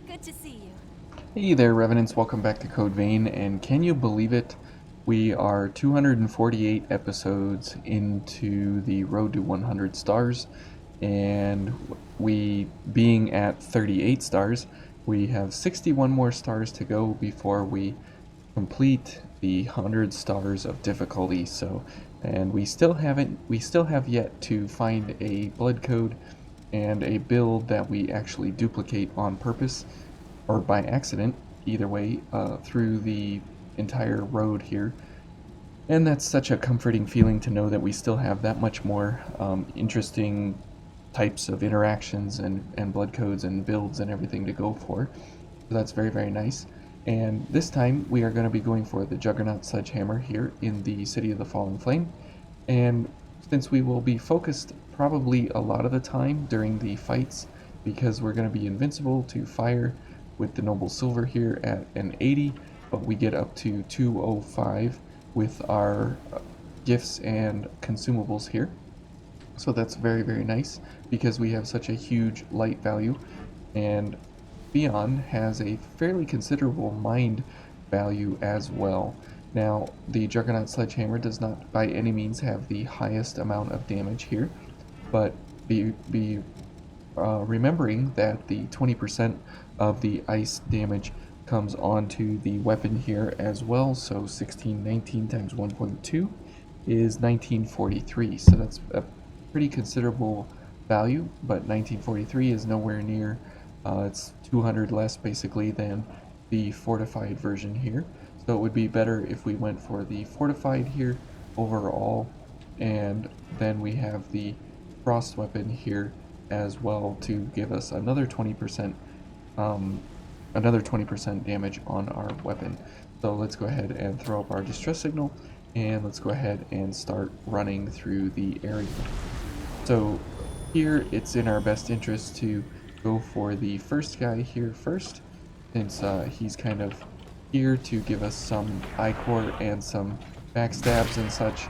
Good to see you. Hey there, Revenants. Welcome back to Code Vein, and can you believe it? We are 248 episodes into the road to 100 stars, and we, being at 38 stars, we have 61 more stars to go before we complete the 100 stars of difficulty. So, and we still have yet to find a blood code and a build that we actually duplicate on purpose or by accident, either way, through the entire road here. And that's such a comforting feeling to know that we still have that much more interesting types of interactions and blood codes and builds and everything to go for. So that's very, very nice. And this time we are going to be going for the Juggernaut Sledgehammer here in the City of the Fallen Flame. And since we will be focused probably a lot of the time during the fights, because we're going to be invincible to fire with the Noble Silver here at an 80, but we get up to 205 with our gifts and consumables here. So that's very, very nice because we have such a huge light value, and Theon has a fairly considerable mind value as well. Now, the Juggernaut Sledgehammer does not by any means have the highest amount of damage here, but be remembering that the 20% of the ice damage comes onto the weapon here as well, so 1619 times 1.2 is 1943, so that's a pretty considerable value, but 1943 is nowhere near, it's 200 less basically than the fortified version here, so it would be better if we went for the fortified here overall, and then we have the frost weapon here as well to give us another 20% damage on our weapon. So let's go ahead and throw up our distress signal, and let's go ahead and start running through the area. So here it's in our best interest to go for the first guy here first, since he's kind of here to give us some I-core and some backstabs and such.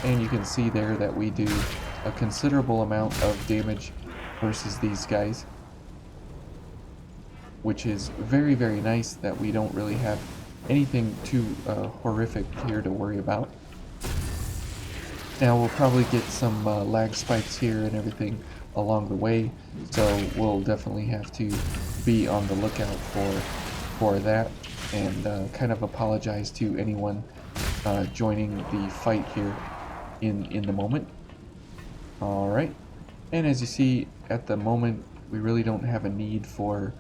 And you can see there that we do a considerable amount of damage versus these guys, which is very, very nice that we don't really have anything too horrific here to worry about. Now we'll probably get some lag spikes here and everything along the way, so we'll definitely have to be on the lookout for that, and kind of apologize to anyone joining the fight here in the moment. Alright, and as you see, at the moment we really don't have a need for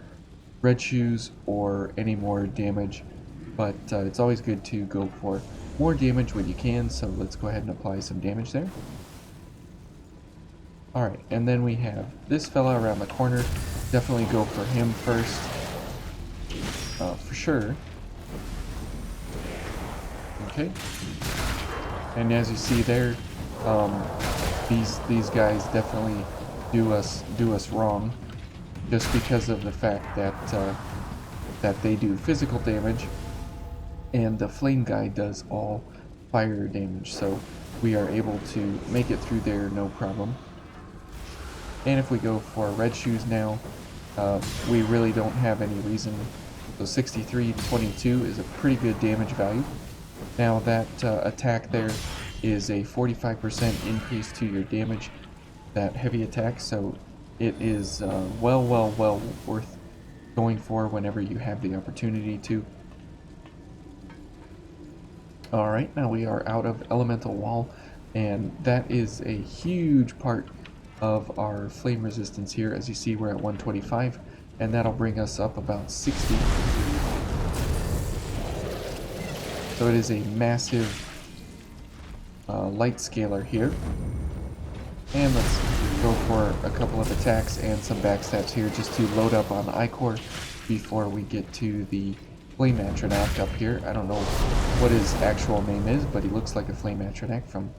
red shoes or any more damage, but it's always good to go for more damage when you can, so let's go ahead and apply some damage there. Alright, and then we have this fella around the corner. Definitely go for him first, for sure. Okay, and as you see there, these guys definitely do us wrong, just because of the fact that that they do physical damage, and the flame guy does all fire damage. So we are able to make it through there no problem. And if we go for red shoes now, we really don't have any reason. So 63-22 is a pretty good damage value. Now that attack there is a 45% increase to your damage, that heavy attack, so it is well worth going for whenever you have the opportunity to. Alright, now we are out of elemental wall, and that is a huge part of our flame resistance here. As you see, we're at 125, and that'll bring us up about 60. So it is a massive light scaler here. And let's go for a couple of attacks and some backstabs here just to load up on I-core before we get to the Flame Atronach up here. I don't know what his actual name is, but he looks like a Flame Atronach from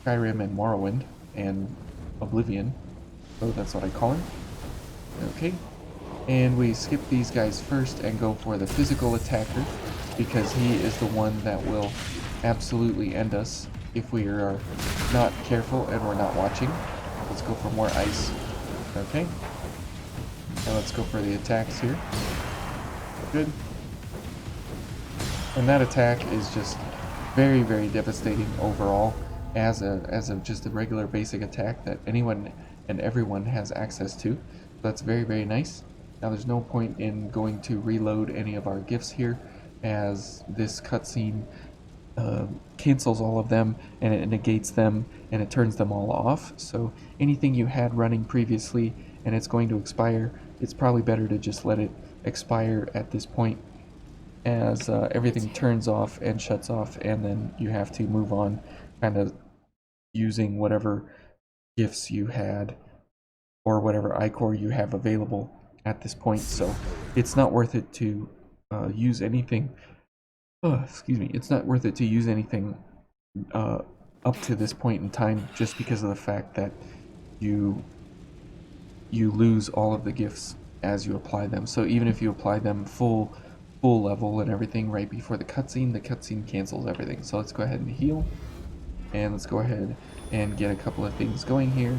Skyrim and Morrowind and Oblivion. So that's what I call him. Okay. And we skip these guys first and go for the physical attacker, because he is the one that will absolutely end us if we are not careful and we're not watching. Let's go for more ice. Okay. Now let's go for the attacks here. Good. And that attack is just very, very devastating overall as just a regular basic attack that anyone and everyone has access to. So that's very, very nice. Now there's no point in going to reload any of our gifts here, as this cutscene cancels all of them and it negates them and it turns them all off. So anything you had running previously and it's going to expire, it's probably better to just let it expire at this point, as everything turns off and shuts off, and then you have to move on kind of using whatever gifts you had or whatever ichor you have available at this point. So it's not worth it to use anything. Excuse me. It's not worth it to use anything up to this point in time, just because of the fact that you lose all of the gifts as you apply them. So even if you apply them full level and everything right before the cutscene cancels everything. So let's go ahead and heal, and let's go ahead and get a couple of things going here.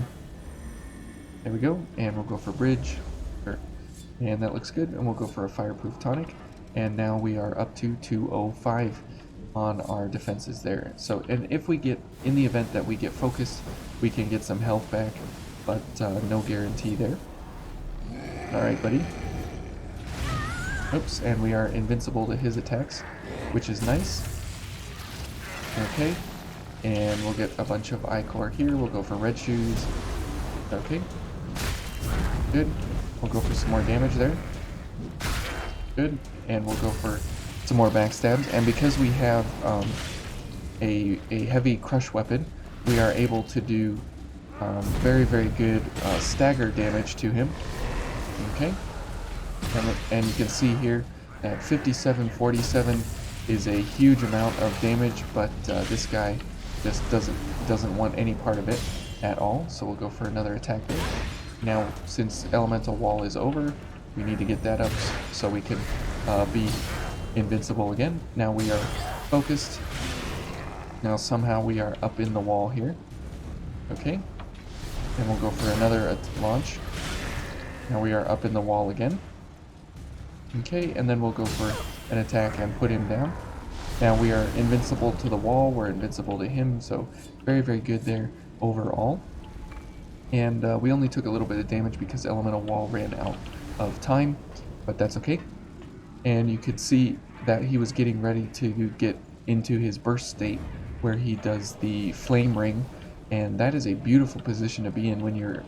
There we go, and we'll go for bridge, and that looks good, and we'll go for a fireproof tonic, and now we are up to 205 on our defenses there. So, and if we get, in the event that we get focused, we can get some health back, but no guarantee there. Alright, buddy. Oops, and we are invincible to his attacks, which is nice. Okay, and we'll get a bunch of ichor here. We'll go for red shoes. Okay, good. We'll go for some more damage there. Good, and we'll go for some more backstabs. And because we have a heavy crush weapon, we are able to do very, very good stagger damage to him. Okay. And you can see here that 5747 is a huge amount of damage, but this guy just doesn't want any part of it at all. So we'll go for another attack there. Now, since elemental wall is over, we need to get that up so we can be invincible again. Now we are focused. Now somehow we are up in the wall here. Okay, and we'll go for another launch. Now we are up in the wall again. Okay, and then we'll go for an attack and put him down. Now we are invincible to the wall, we're invincible to him, so very, very good there overall. And we only took a little bit of damage because elemental wall ran out of time, but that's okay. And you could see that he was getting ready to get into his burst state, where he does the flame ring, and that is a beautiful position to be in when you're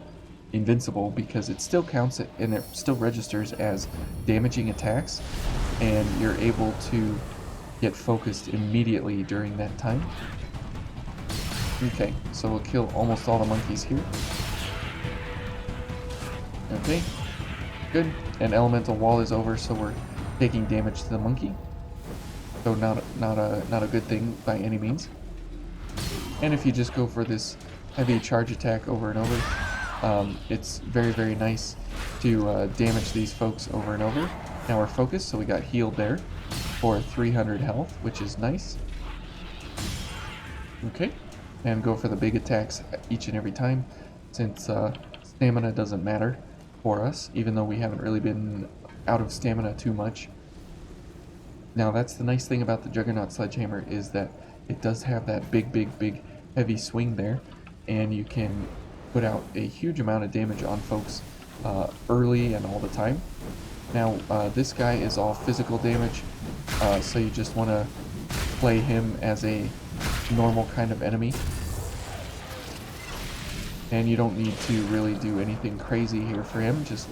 invincible, because it still counts it and it still registers as damaging attacks, and you're able to get focused immediately during that time. Okay, so we'll kill almost all the monkeys here. Okay, good. And elemental wall is over, so we're taking damage to the monkey. So not a good thing by any means. And if you just go for this heavy charge attack over and over, it's very, very nice to damage these folks over and over. Now we're focused, so we got healed there for 300 health, which is nice. Okay, and go for the big attacks each and every time, since stamina doesn't matter for us, even though we haven't really been out of stamina too much. Now that's the nice thing about the Juggernaut Sledgehammer, is that it does have that big heavy swing there, and you can put out a huge amount of damage on folks early and all the time. Now this guy is all physical damage, so you just want to play him as a normal kind of enemy, and you don't need to really do anything crazy here for him. Just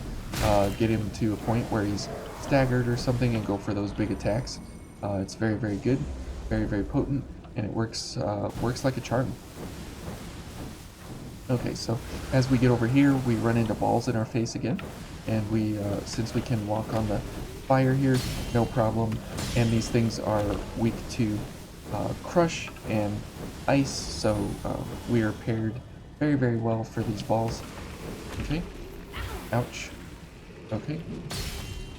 get him to a point where he's staggered or something and go for those big attacks. It's very, very good, very, very potent, and it works like a charm. Okay, so as we get over here, we run into balls in our face again, and we, since we can walk on the fire here, no problem, and these things are weak to crush and ice, so we are paired very, very well for these balls. Okay, ouch. Okay,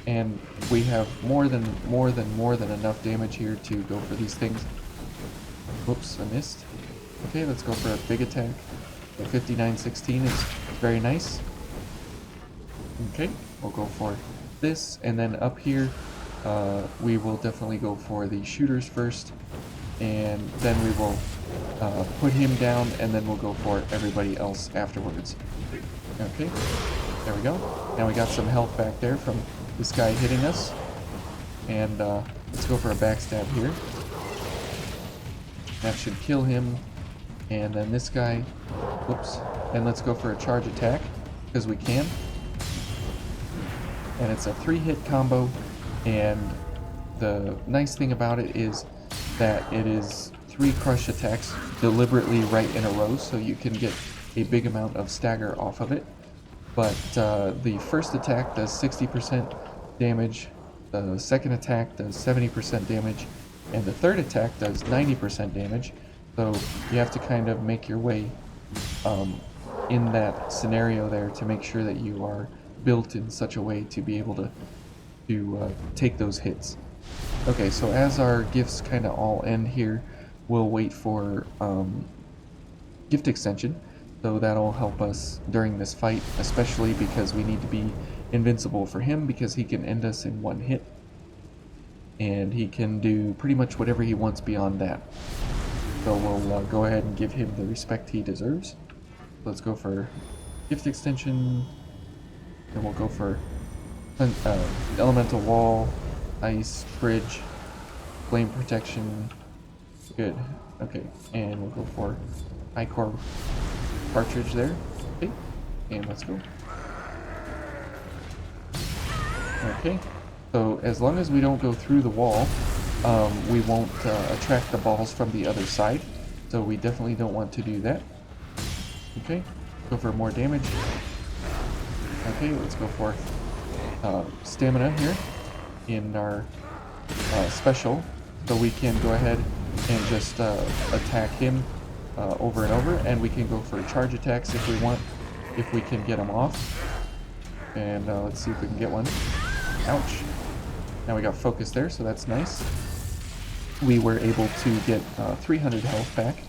and we have more than enough damage here to go for these things. Whoops, I missed. Okay, let's go for a big attack. The 5916 is very nice. Okay, we'll go for this, and then up here, we will definitely go for the shooters first, and then we will put him down, and then we'll go for everybody else afterwards. Okay, there we go. Now we got some health back there from this guy hitting us, and let's go for a backstab here. That should kill him, and then this guy, whoops, and let's go for a charge attack, because we can. And it's a 3-hit combo, and the nice thing about it is that it is 3 crush attacks deliberately right in a row, so you can get a big amount of stagger off of it. But the first attack does 60% damage, the second attack does 70% damage, and the third attack does 90% damage. So you have to kind of make your way in that scenario there to make sure that you are built in such a way to be able to take those hits. Okay, so as our gifts kind of all end here, we'll wait for gift extension, so that'll help us during this fight, especially because we need to be invincible for him, because he can end us in 1 hit, and he can do pretty much whatever he wants beyond that. So we'll go ahead and give him the respect he deserves. Let's go for gift extension. Then we'll go for elemental wall, ice, bridge, flame protection. Good. Okay, and we'll go for high core cartridge there. Okay, and let's go. Okay, so as long as we don't go through the wall, we won't attract the balls from the other side. So we definitely don't want to do that. Okay, go for more damage. Okay, let's go for stamina here in our special, so we can go ahead and just attack him over and over, and we can go for charge attacks if we want, if we can get them off. And let's see if we can get one. Ouch. Now we got focus there, so that's nice. We were able to get 300 health back,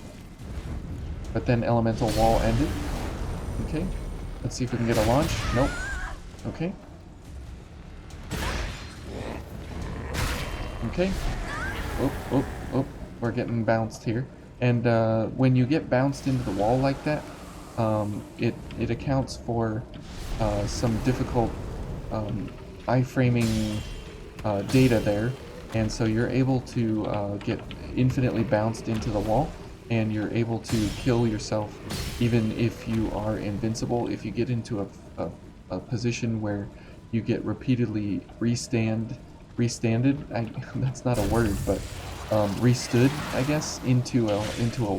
but then elemental wall ended. Okay, let's see if we can get a launch. Nope. Okay. Okay. Oh, oh, oh. We're getting bounced here. And when you get bounced into the wall like that, it accounts for some difficult iframing data there. And so you're able to get infinitely bounced into the wall, and you're able to kill yourself even if you are invincible. If you get into a position where you get repeatedly restanded, that's not a word, but restood, I guess, into a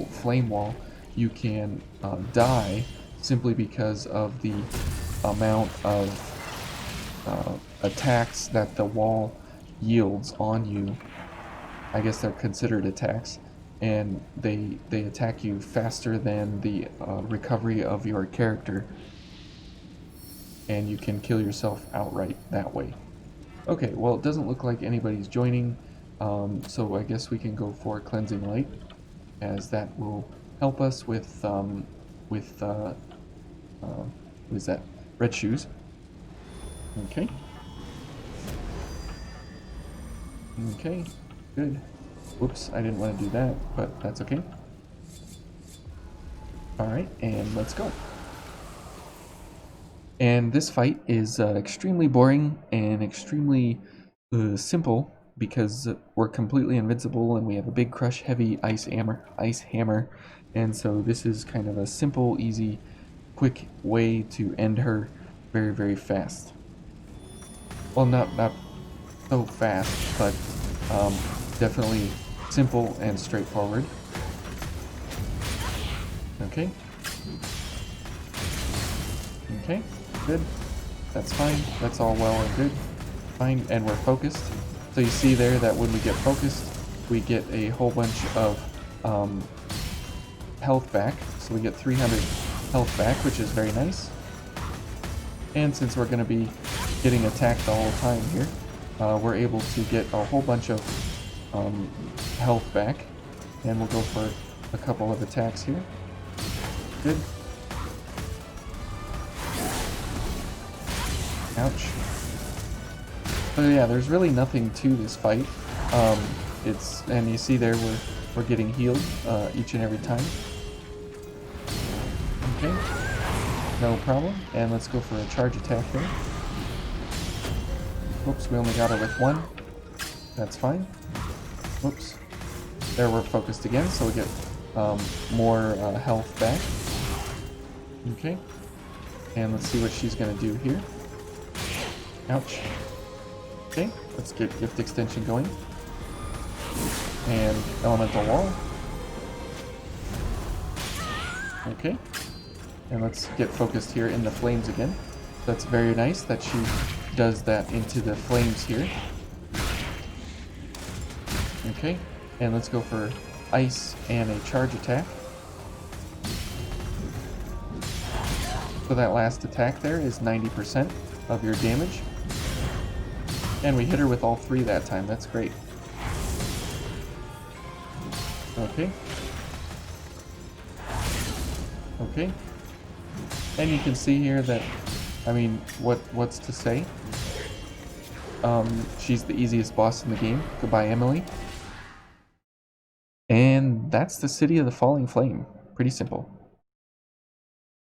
flame wall, you can die simply because of the amount of attacks that the wall yields on you. I guess they're considered attacks, and they attack you faster than the recovery of your character, and you can kill yourself outright that way. Okay, well, it doesn't look like anybody's joining, so I guess we can go for Cleansing Light, as that will help us with what is that? Red shoes. Okay. Okay, good. Whoops, I didn't want to do that, but that's okay. Alright, and let's go. And this fight is extremely boring and extremely simple, because we're completely invincible and we have a big crush heavy ice hammer, and so this is kind of a simple, easy, quick way to end her very, very fast. Well, not so fast, but definitely simple and straightforward. Okay. Okay, good. That's fine. That's all well and good. Fine, and we're focused. So you see there that when we get focused, we get a whole bunch of health back. So we get 300 health back, which is very nice. And since we're going to be getting attacked all the time here, we're able to get a whole bunch of health back. And we'll go for a couple of attacks here. Good. Ouch. But yeah, there's really nothing to this fight. And you see there we're getting healed each and every time. Okay, no problem. And let's go for a charge attack here. Whoops, we only got her with one. That's fine. Whoops. There we're focused again, so we get more health back. Okay. And let's see what she's going to do here. Ouch. Okay, let's get gift extension going. And elemental wall. Okay. And let's get focused here in the flames again. That's very nice that she does that into the flames here. Okay. And let's go for ice and a charge attack. So that last attack there is 90% of your damage. And we hit her with all three that time. That's great. Okay. Okay. And you can see here that, I mean, what's to say? She's the easiest boss in the game. Goodbye, Emily. And that's the City of the Falling Flame. Pretty simple.